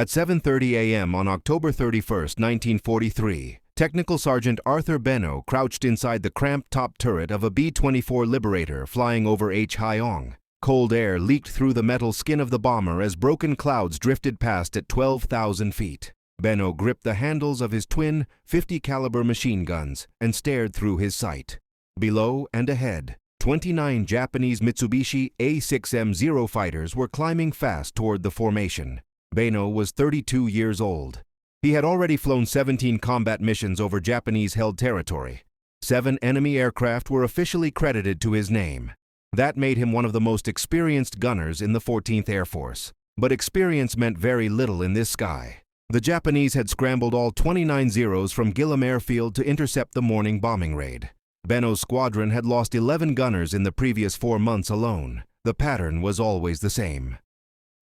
At 7:30 a.m. on October 31, 1943, Technical Sergeant Arthur Benno crouched inside the cramped top turret of a B-24 Liberator flying over H-Hyong. Cold air leaked through the metal skin of the bomber as broken clouds drifted past at 12,000 feet. Benno gripped the handles of his twin 50-caliber machine guns and stared through his sight. Below and ahead, 29 Japanese Mitsubishi A6M0 fighters were climbing fast toward the formation. Benno was 32 years old. He had already flown 17 combat missions over Japanese-held territory. 7 enemy aircraft were officially credited to his name. That made him one of the most experienced gunners in the 14th Air Force. But experience meant very little in this sky. The Japanese had scrambled all 29 Zeros from Gillam Airfield to intercept the morning bombing raid. Benno's squadron had lost 11 gunners in the previous 4 months alone. The pattern was always the same.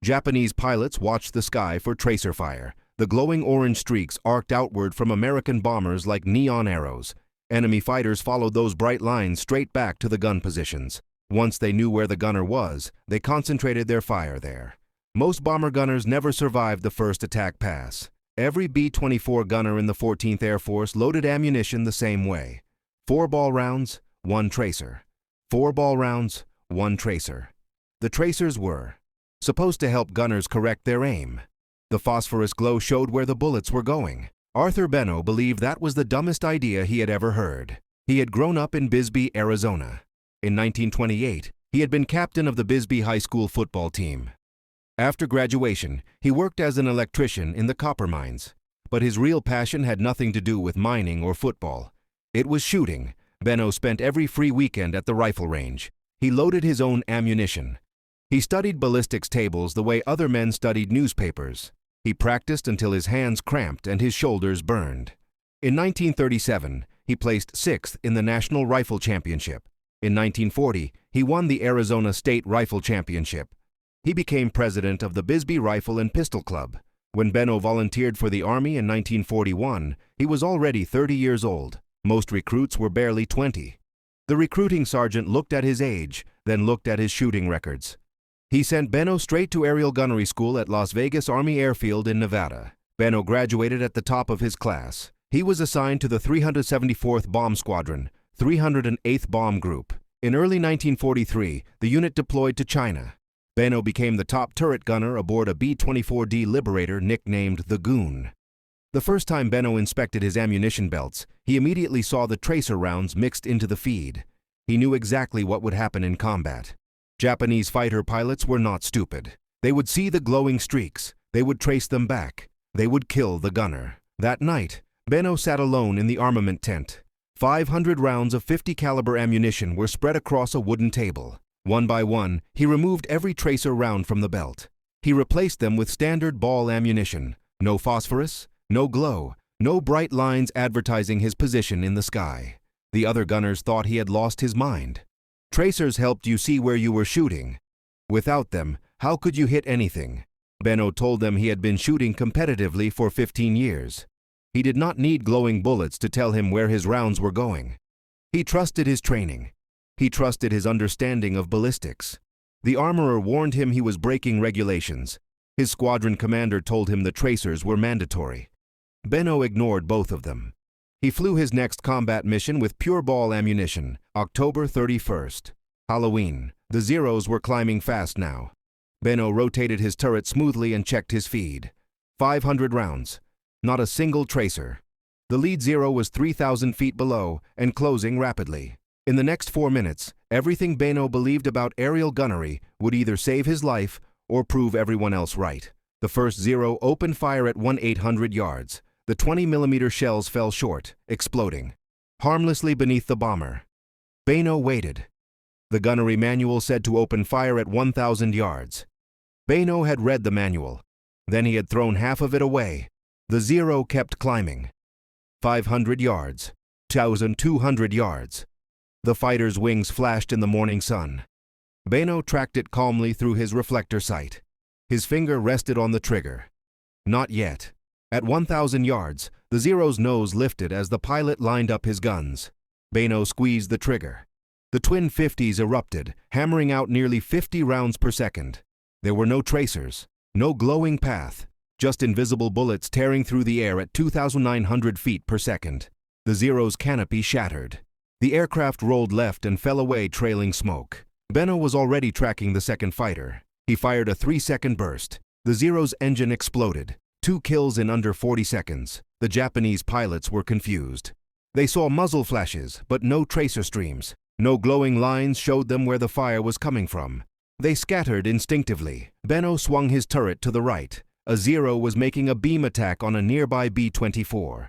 Japanese pilots watched the sky for tracer fire. The glowing orange streaks arced outward from American bombers like neon arrows. Enemy fighters followed those bright lines straight back to the gun positions. Once they knew where the gunner was, they concentrated their fire there. Most bomber gunners never survived the first attack pass. Every B-24 gunner in the 14th Air Force loaded ammunition the same way. 4 ball rounds, 1 tracer. 4 ball rounds, 1 tracer. The tracers were supposed to help gunners correct their aim. The phosphorus glow showed where the bullets were going. Arthur Benno believed that was the dumbest idea he had ever heard. He had grown up in Bisbee, Arizona. In 1928, he had been captain of the Bisbee High School football team. After graduation, he worked as an electrician in the copper mines. But his real passion had nothing to do with mining or football. It was shooting. Benno spent every free weekend at the rifle range. He loaded his own ammunition. He studied ballistics tables the way other men studied newspapers. He practiced until his hands cramped and his shoulders burned. In 1937, he placed 6th in the National Rifle Championship. In 1940, he won the Arizona State Rifle Championship. He became president of the Bisbee Rifle and Pistol Club. When Benno volunteered for the Army in 1941, he was already 30 years old. Most recruits were barely 20. The recruiting sergeant looked at his age, then looked at his shooting records. He sent Benno straight to aerial gunnery school at Las Vegas Army Airfield in Nevada. Benno graduated at the top of his class. He was assigned to the 374th Bomb Squadron, 308th Bomb Group. In early 1943, the unit deployed to China. Benno became the top turret gunner aboard a B-24D Liberator nicknamed the Goon. The first time Benno inspected his ammunition belts, he immediately saw the tracer rounds mixed into the feed. He knew exactly what would happen in combat. Japanese fighter pilots were not stupid. They would see the glowing streaks. They would trace them back. They would kill the gunner. That night, Benno sat alone in the armament tent. 500 rounds of 50 caliber ammunition were spread across a wooden table. One by one, he removed every tracer round from the belt. He replaced them with standard ball ammunition. No phosphorus, no glow, no bright lines advertising his position in the sky. The other gunners thought he had lost his mind. Tracers helped you see where you were shooting. Without them, how could you hit anything? Benno told them he had been shooting competitively for 15 years. He did not need glowing bullets to tell him where his rounds were going. He trusted his training. He trusted his understanding of ballistics. The armorer warned him he was breaking regulations. His squadron commander told him the tracers were mandatory. Benno ignored both of them. He flew his next combat mission with pure ball ammunition, October 31st. Halloween. The Zeros were climbing fast now. Benno rotated his turret smoothly and checked his feed. 500 rounds. Not a single tracer. The lead Zero was 3,000 feet below and closing rapidly. In the next 4 minutes, everything Benno believed about aerial gunnery would either save his life or prove everyone else right. The first Zero opened fire at 1,800 yards. The 20mm shells fell short, exploding harmlessly beneath the bomber. Benno waited. The gunnery manual said to open fire at 1,000 yards. Benno had read the manual. Then he had thrown half of it away. The Zero kept climbing. 500 yards. 1,200 yards. The fighter's wings flashed in the morning sun. Benno tracked it calmly through his reflector sight. His finger rested on the trigger. Not yet. At 1,000 yards, the Zero's nose lifted as the pilot lined up his guns. Benno squeezed the trigger. The twin 50s erupted, hammering out nearly 50 rounds per second. There were no tracers, no glowing path, just invisible bullets tearing through the air at 2,900 feet per second. The Zero's canopy shattered. The aircraft rolled left and fell away trailing smoke. Benno was already tracking the second fighter. He fired a 3-second burst. The Zero's engine exploded. 2 kills in under 40 seconds. The Japanese pilots were confused. They saw muzzle flashes, but no tracer streams. No glowing lines showed them where the fire was coming from. They scattered instinctively. Benno swung his turret to the right. A Zero was making a beam attack on a nearby B-24.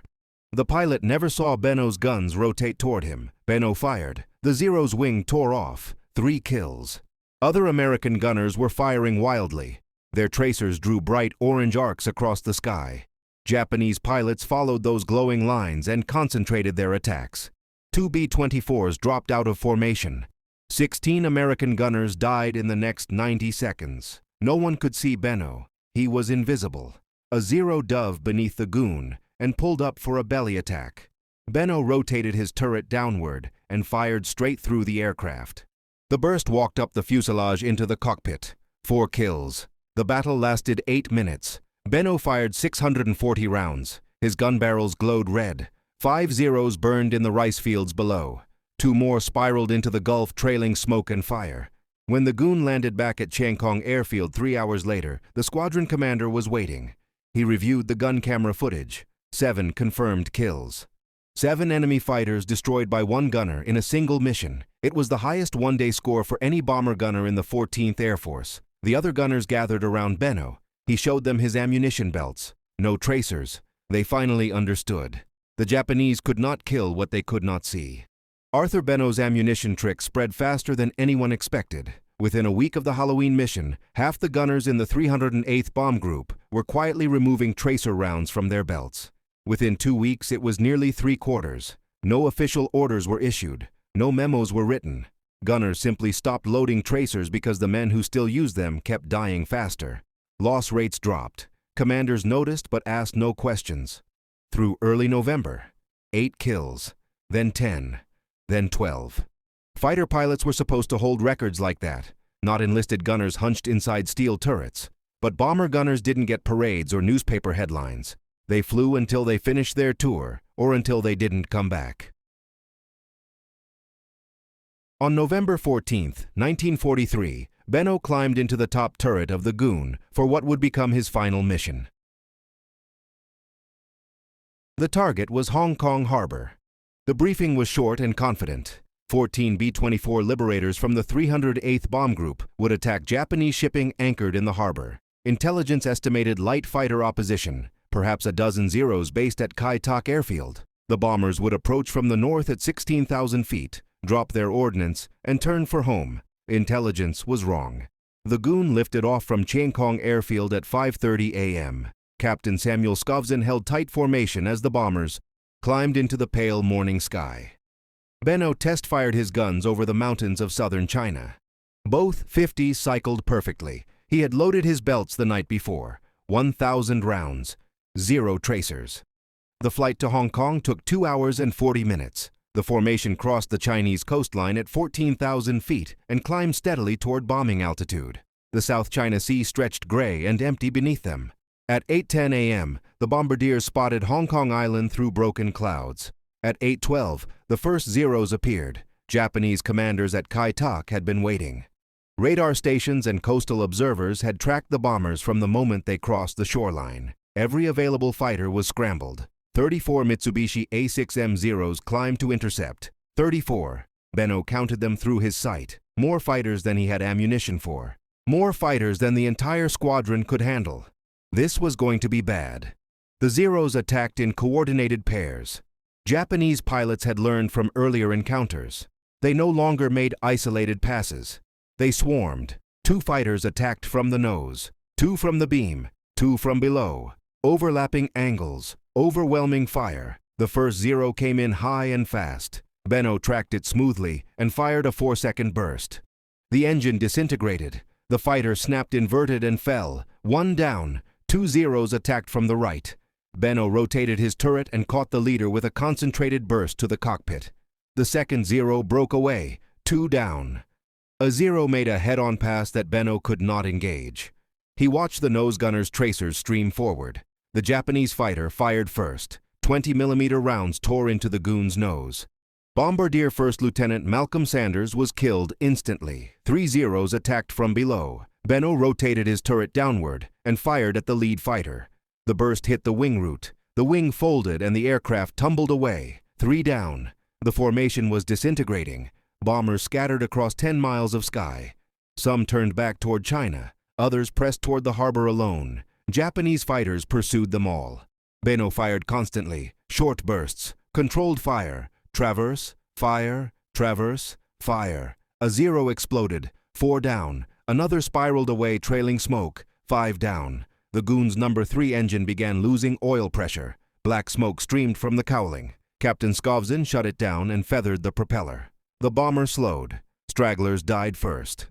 The pilot never saw Benno's guns rotate toward him. Benno fired. The Zero's wing tore off. 3 kills. Other American gunners were firing wildly. Their tracers drew bright orange arcs across the sky. Japanese pilots followed those glowing lines and concentrated their attacks. 2 B-24s dropped out of formation. 16 American gunners died in the next 90 seconds. No one could see Benno. He was invisible. A Zero dove beneath the goon and pulled up for a belly attack. Benno rotated his turret downward and fired straight through the aircraft. The burst walked up the fuselage into the cockpit. 4 kills. The battle lasted 8 minutes. Benno fired 640 rounds. His gun barrels glowed red. 5 Zeros burned in the rice fields below. 2 more spiraled into the Gulf trailing smoke and fire. When the goon landed back at Changkong Airfield 3 hours later, the squadron commander was waiting. He reviewed the gun camera footage. 7 confirmed kills. 7 enemy fighters destroyed by 1 gunner in a single mission. It was the highest one-day score for any bomber gunner in the 14th Air Force. The other gunners gathered around Benno. He showed them his ammunition belts. No tracers. They finally understood. The Japanese could not kill what they could not see. Arthur Benno's ammunition trick spread faster than anyone expected. Within a week of the Halloween mission, half the gunners in the 308th Bomb Group were quietly removing tracer rounds from their belts. Within 2 weeks, it was nearly 3/4. No official orders were issued. No memos were written. Gunners simply stopped loading tracers because the men who still used them kept dying faster. Loss rates dropped. Commanders noticed but asked no questions. Through early November, 8 kills, then 10, then 12. Fighter pilots were supposed to hold records like that, not enlisted gunners hunched inside steel turrets. But bomber gunners didn't get parades or newspaper headlines. They flew until they finished their tour or until they didn't come back. On November 14, 1943, Benno climbed into the top turret of the Goon for what would become his final mission. The target was Hong Kong Harbor. The briefing was short and confident. 14 B-24 Liberators from the 308th Bomb Group would attack Japanese shipping anchored in the harbor. Intelligence estimated light fighter opposition, perhaps a dozen Zeros based at Kai Tak Airfield. The bombers would approach from the north at 16,000 feet, drop their ordnance, and turn for home. Intelligence was wrong. The Goon lifted off from Changkong Airfield at 5:30 a.m. Captain Samuel Skovzen held tight formation as the bombers climbed into the pale morning sky. Benno test-fired his guns over the mountains of southern China. Both 50s cycled perfectly. He had loaded his belts the night before. 1,000 rounds. 0 tracers. The flight to Hong Kong took 2 hours and 40 minutes. The formation crossed the Chinese coastline at 14,000 feet and climbed steadily toward bombing altitude. The South China Sea stretched gray and empty beneath them. At 8:10 a.m., the bombardiers spotted Hong Kong Island through broken clouds. At 8:12, the first Zeros appeared. Japanese commanders at Kai Tak had been waiting. Radar stations and coastal observers had tracked the bombers from the moment they crossed the shoreline. Every available fighter was scrambled. 34 Mitsubishi A6M Zeros climbed to intercept. 34. Benno counted them through his sight. More fighters than he had ammunition for. More fighters than the entire squadron could handle. This was going to be bad. The Zeros attacked in coordinated pairs. Japanese pilots had learned from earlier encounters. They no longer made isolated passes. They swarmed. 2 fighters attacked from the nose, 2 from the beam, 2 from below. Overlapping angles, overwhelming fire. The first Zero came in high and fast. Benno tracked it smoothly and fired a 4-second burst. The engine disintegrated. The fighter snapped inverted and fell. 1 down. 2 Zeros attacked from the right. Benno rotated his turret and caught the leader with a concentrated burst to the cockpit. The second Zero broke away. 2 down. A Zero made a head-on pass that Benno could not engage. He watched the nose gunner's tracers stream forward. The Japanese fighter fired first. 20mm rounds tore into the goon's nose. Bombardier First Lieutenant Malcolm Sanders was killed instantly. 3 Zeros attacked from below. Benno rotated his turret downward and fired at the lead fighter. The burst hit the wing root. The wing folded and the aircraft tumbled away. 3 down. The formation was disintegrating. Bombers scattered across 10 miles of sky. Some turned back toward China. Others pressed toward the harbor alone. Japanese fighters pursued them all. Benno fired constantly. Short bursts. Controlled fire. Traverse. Fire. Traverse. Fire. A Zero exploded. 4 down. Another spiraled away, trailing smoke. 5 down. The goon's number 3 engine began losing oil pressure. Black smoke streamed from the cowling. Captain Skovzin shut it down and feathered the propeller. The bomber slowed. Stragglers died first.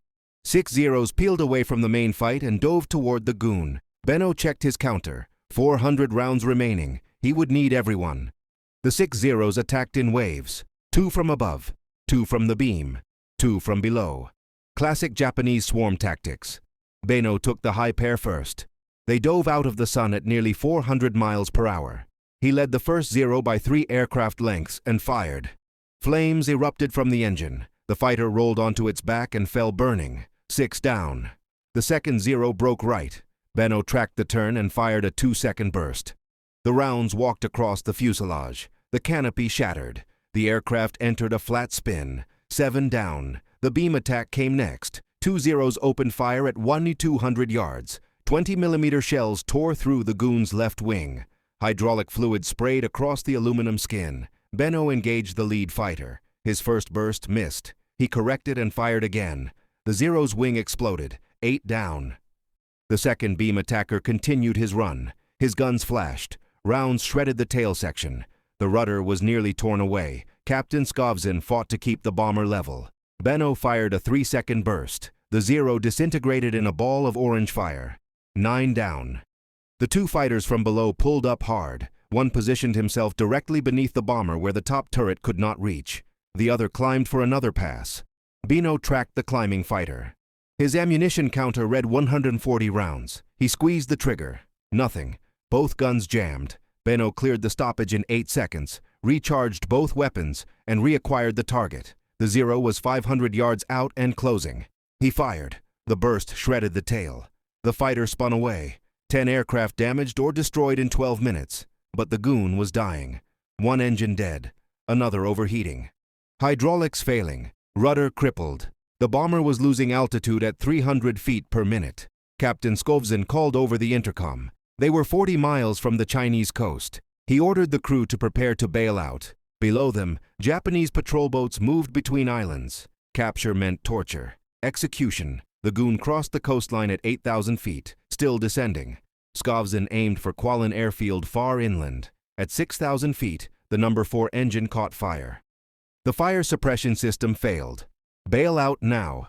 6 Zeros peeled away from the main fight and dove toward the goon. Benno checked his counter. 400 rounds remaining. He would need everyone. The 6 Zeros attacked in waves. 2 from above. 2 from the beam. 2 from below. Classic Japanese swarm tactics. Benno took the high pair first. They dove out of the sun at nearly 400 miles per hour. He led the first Zero by 3 aircraft lengths and fired. Flames erupted from the engine. The fighter rolled onto its back and fell burning. 6 down. The second Zero broke right. Benno tracked the turn and fired a 2-second burst. The rounds walked across the fuselage. The canopy shattered. The aircraft entered a flat spin. 7 down. The beam attack came next. 2 Zeros opened fire at 1,200 yards. 20mm shells tore through the goon's left wing. Hydraulic fluid sprayed across the aluminum skin. Benno engaged the lead fighter. His first burst missed. He corrected and fired again. The Zero's wing exploded. 8 down. The second beam attacker continued his run. His guns flashed. Rounds shredded the tail section. The rudder was nearly torn away. Captain Skovzin fought to keep the bomber level. Benno fired a 3-second burst. The Zero disintegrated in a ball of orange fire. 9 down. The 2 fighters from below pulled up hard. One positioned himself directly beneath the bomber where the top turret could not reach. The other climbed for another pass. Benno tracked the climbing fighter. His ammunition counter read 140 rounds. He squeezed the trigger. Nothing. Both guns jammed. Benno cleared the stoppage in 8 seconds, recharged both weapons, and reacquired the target. The Zero was 500 yards out and closing. He fired. The burst shredded the tail. The fighter spun away. 10 aircraft damaged or destroyed in 12 minutes. But the goon was dying. 1 engine dead. Another overheating. Hydraulics failing. Rudder crippled. The bomber was losing altitude at 300 feet per minute. Captain Skovzin called over the intercom. They were 40 miles from the Chinese coast. He ordered the crew to prepare to bail out. Below them, Japanese patrol boats moved between islands. Capture meant torture. Execution. The goon crossed the coastline at 8,000 feet, still descending. Skovzin aimed for Kwalin Airfield far inland. At 6,000 feet, the number 4 engine caught fire. The fire suppression system failed. Bail out now.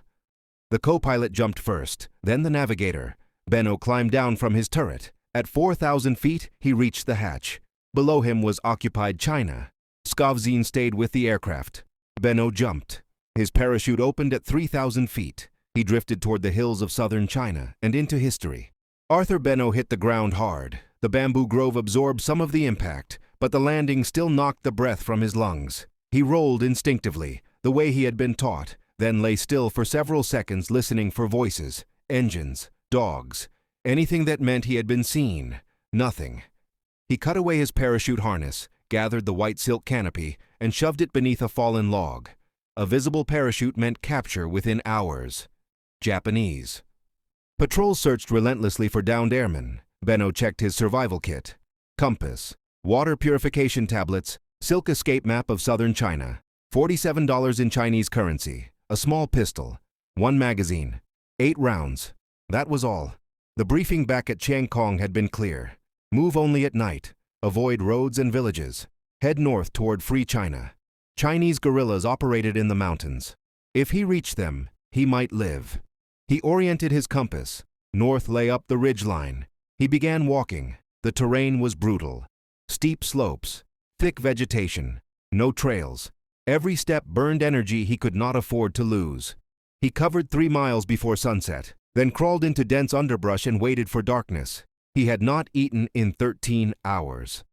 The co-pilot jumped first, then the navigator. Benno climbed down from his turret. At 4,000 feet, he reached the hatch. Below him was occupied China. Skovzin stayed with the aircraft. Benno jumped. His parachute opened at 3,000 feet. He drifted toward the hills of southern China and into history. Arthur Benno hit the ground hard. The bamboo grove absorbed some of the impact, but the landing still knocked the breath from his lungs. He rolled instinctively, the way he had been taught, then lay still for several seconds listening for voices, engines, dogs, anything that meant he had been seen. Nothing. He cut away his parachute harness, gathered the white silk canopy, and shoved it beneath a fallen log. A visible parachute meant capture within hours. Japanese. Patrol searched relentlessly for downed airmen. Benno checked his survival kit. Compass, water purification tablets, silk escape map of southern China, $47 in Chinese currency, a small pistol, 1 magazine, 8 rounds. That was all. The briefing back at Chiang Kong had been clear. Move only at night. Avoid roads and villages. Head north toward Free China. Chinese guerrillas operated in the mountains. If he reached them, he might live. He oriented his compass. North lay up the ridgeline. He began walking. The terrain was brutal. Steep slopes, thick vegetation, no trails. Every step burned energy he could not afford to lose. He covered 3 miles before sunset. then crawled into dense underbrush and waited for darkness. He had not eaten in 13 hours.